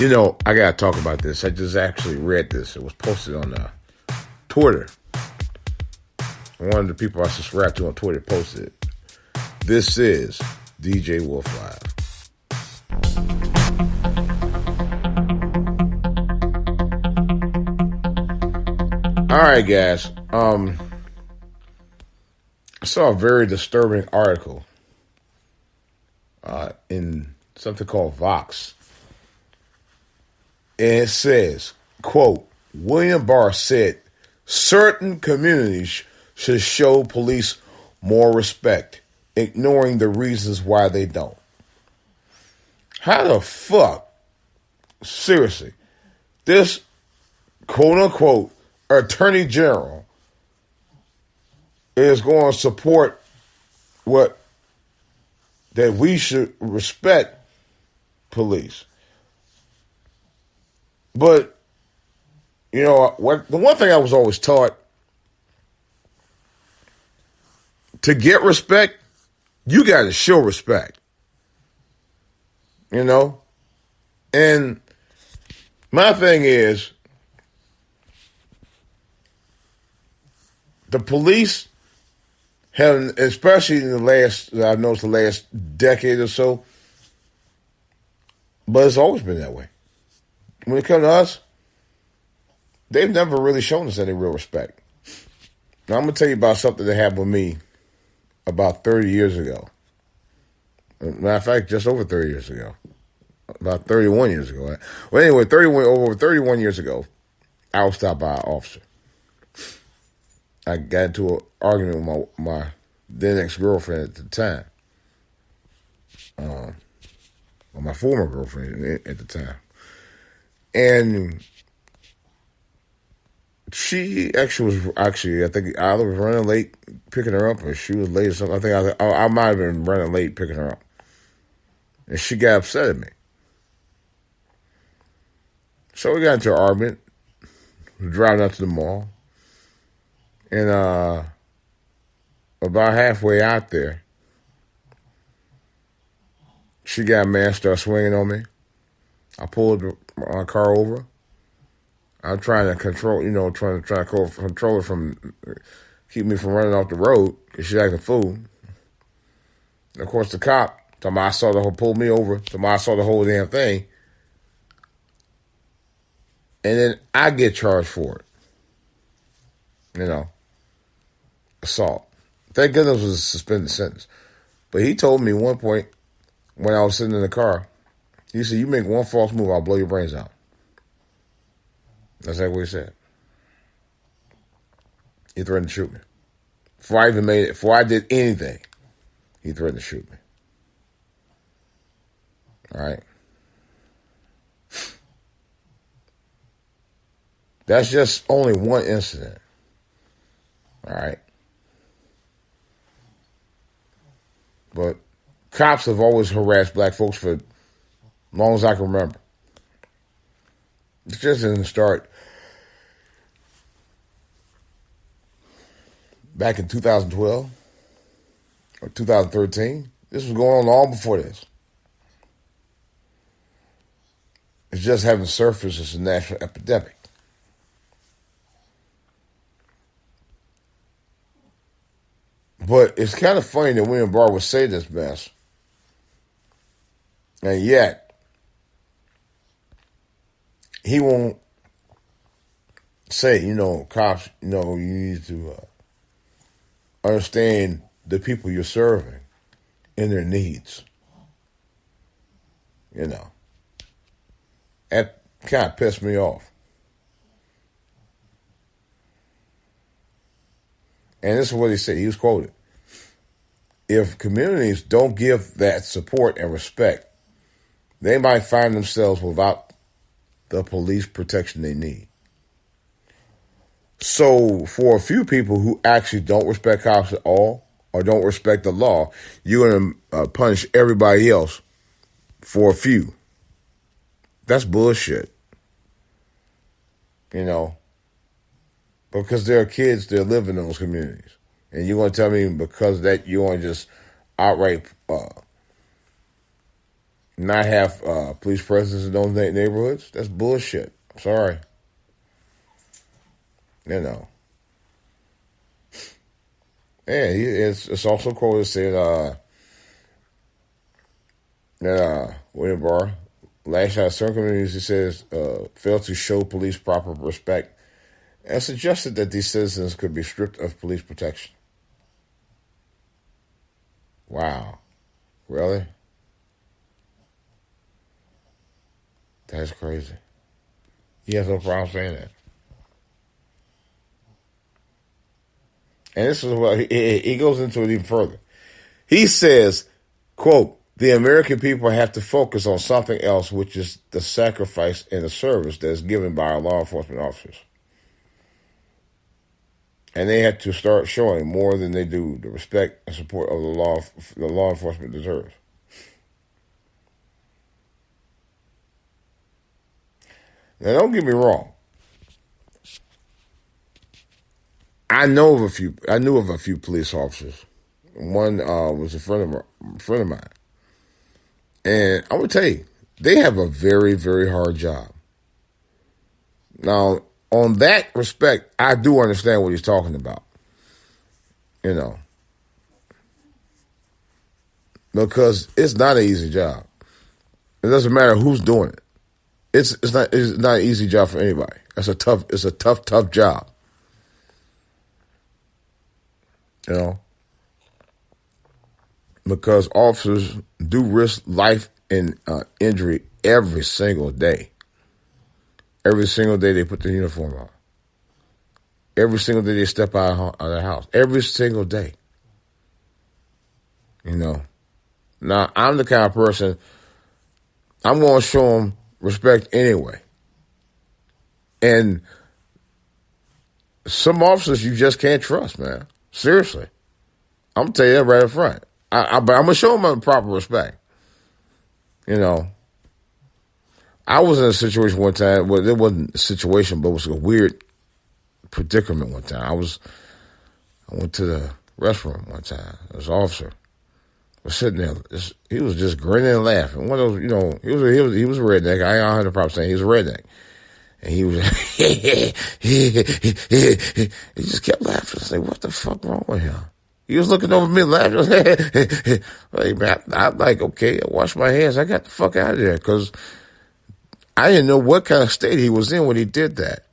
I got to talk about this. I just actually read this. It was posted on Twitter. One of the people I subscribe to on Twitter posted it. This is DJ Wolf Live. All right, guys. I saw a very disturbing article in something called Vox. And it says, quote, William Barr said certain communities should show police more respect, ignoring the reasons why they don't. How the fuck, seriously, this quote-unquote attorney general is going to support that we should respect police. But, the one thing I was always taught, to get respect, you got to show respect. And my thing is, the police have, especially I've noticed the last decade or so, but it's always been that way. When it comes to us, they've never really shown us any real respect. Now, I'm going to tell you about something that happened with me about 30 years ago. Matter of fact, just over 30 years ago. About 31 years ago. Well, anyway, over 31 years ago, I was stopped by an officer. I got into an argument with my then ex-girlfriend at the time. Or my former girlfriend at the time. And she actually was, I think I was running late picking her up, or she was late or something. I think I might have been running late picking her up. And she got upset at me. So we got into an argument. We were driving up to the mall. And about halfway out there, she got mad, started swinging on me. I pulled my car over. I'm trying to control, trying to control her from, keep me from running off the road because she acting a fool. And of course, the cop, pulled me over, I saw the whole damn thing. And then I get charged for it. Assault. Thank goodness it was a suspended sentence. But he told me one point when I was sitting in the car, he said, you make one false move, I'll blow your brains out. That's exactly what he said. He threatened to shoot me. Before I did anything, he threatened to shoot me. All right. That's just only one incident. All right. But cops have always harassed black folks for as long as I can remember. It just didn't start back in 2012 or 2013. This was going on long before this. It's just having surfaced as a national epidemic. But it's kind of funny that William Barr would say this mess. And yet, he won't say, cops, you need to understand the people you're serving and their needs. That kind of pissed me off. And this is what he said. He was quoted. If communities don't give that support and respect, they might find themselves without the police protection they need. So for a few people who actually don't respect cops at all or don't respect the law, you're going to punish everybody else for a few. That's bullshit. Because there are kids that live in those communities. And you're going to tell me because of that you want to just outright not have police presence in those neighborhoods. That's bullshit. I'm sorry. You know. Yeah, it's also quoted saying that William Barr, last shot certain communities, he says, failed to show police proper respect and suggested that these citizens could be stripped of police protection. Wow. Really? That's crazy. He has no problem saying that. And this is what he goes into it even further. He says, quote, the American people have to focus on something else, which is the sacrifice and the service that is given by our law enforcement officers. And they have to start showing more than they do the respect and support of the law enforcement deserves. Now, don't get me wrong. I knew of a few police officers. One was a friend of mine. And I'm going to tell you, they have a very, very hard job. Now, on that respect, I do understand what he's talking about. You know. Because it's not an easy job. It doesn't matter who's doing it. It's not an easy job for anybody. It's a tough job. You know. Because officers do risk life and injury every single day. Every single day they put the uniform on. Every single day they step out of their house. Every single day. You know. Now, I'm the kind of person, I'm going to show them respect anyway. And some officers you just can't trust, man. Seriously. I'm going to tell you that right up front. But I'm going to show them proper respect. You know. I was in a situation one time, well, it wasn't a situation, but it was a weird predicament one time. I went to the restroom one time. There was an officer was sitting there. He was just grinning and laughing. One of those, you know, he was a redneck. I ain't 100% saying he was a redneck. And he was, he just kept laughing. I said, what the fuck wrong with him? He was looking over me laughing. Like, man, I'm like, okay, I washed my hands. I got the fuck out of there because I didn't know what kind of state he was in when he did that.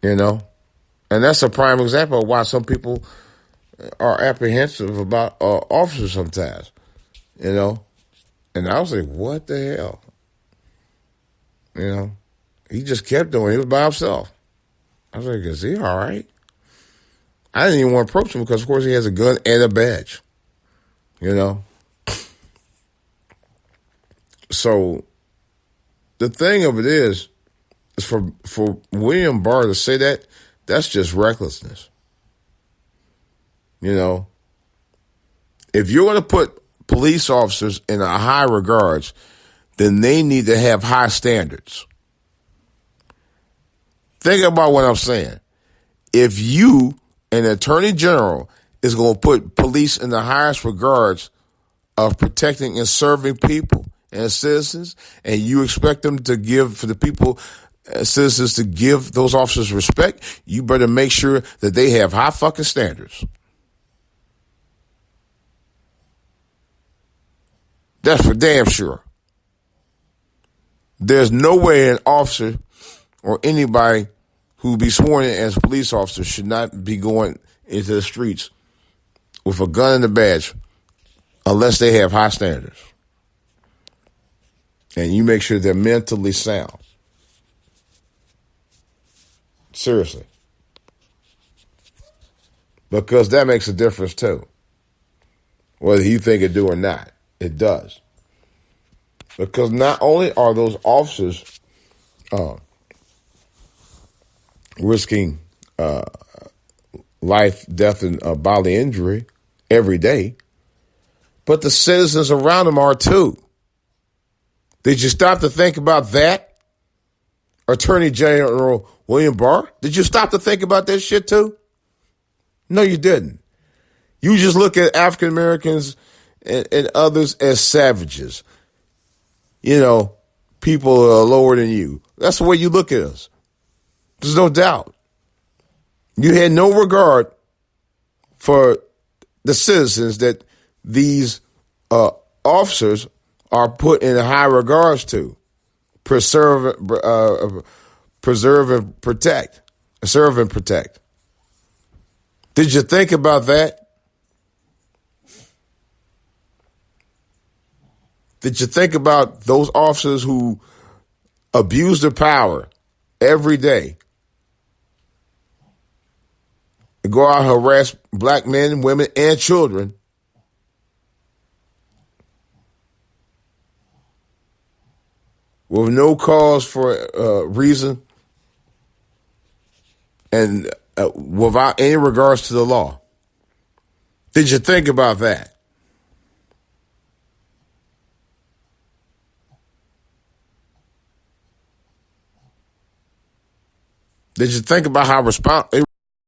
You know? And that's a prime example of why some people are apprehensive about officers sometimes. You know? And I was like, what the hell? You know? He just kept doing it. He was by himself. I was like, is he all right? I didn't even want to approach him because, of course, he has a gun and a badge. You know? So the thing of it is for William Barr to say that, that's just recklessness. You know? If you're going to put police officers in a high regards, then they need to have high standards. Think about what I'm saying. If you, an attorney general, is going to put police in the highest regards of protecting and serving people and citizens, and you expect them to give, for the people, citizens to give those officers respect, you better make sure that they have high fucking standards. That's for damn sure. There's no way an officer or anybody who be sworn in as police officers should not be going into the streets with a gun and a badge unless they have high standards. And you make sure they're mentally sound. Seriously. Because that makes a difference too. Whether you think it do or not, it does. Because not only are those officers risking life, death, and bodily injury every day, but the citizens around them are too. Did you stop to think about that? Attorney General William Barr, did you stop to think about that shit too? No, you didn't. You just look at African Americans and others as savages. people are lower than you. That's the way you look at us. There's no doubt. You had no regard for the citizens that these officers are put in high regards to. Preserve and protect. Serve and protect. Did you think about that? Did you think about those officers who abuse their power every day? Go out and harass black men, women, and children. With no cause for reason and without any regards to the law. Did you think about that? Did you think about how